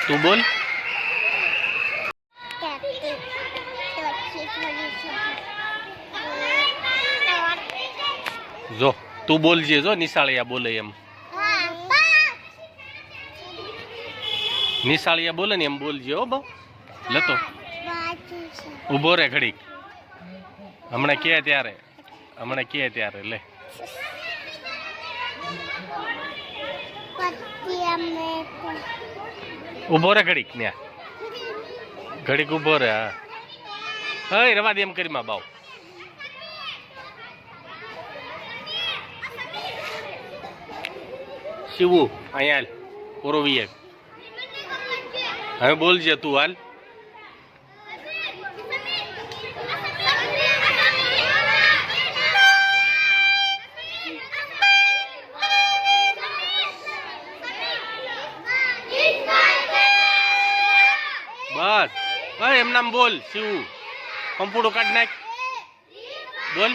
તું બોલ. જો તું બોલજે, જો નિશાળિયા બોલે એમ. નિશાળિયા બોલે ને એમ બોલજે હો બહુ. લતો ઉભો રે ઘડીક, હમણાં કે ત્યારે લે. ઉભો રે ઘડીક ન્યા, ઘડીક ઉભો રે. હા હે રવા દે એમ કરી માં બાવ. શિવુ અહીંયા હાલ, ઓરોવી હવે બોલજે તું હાલ. બસ એમ નામ બોલ. શિવ કંપુડું કાઢ નાખ, બોલ.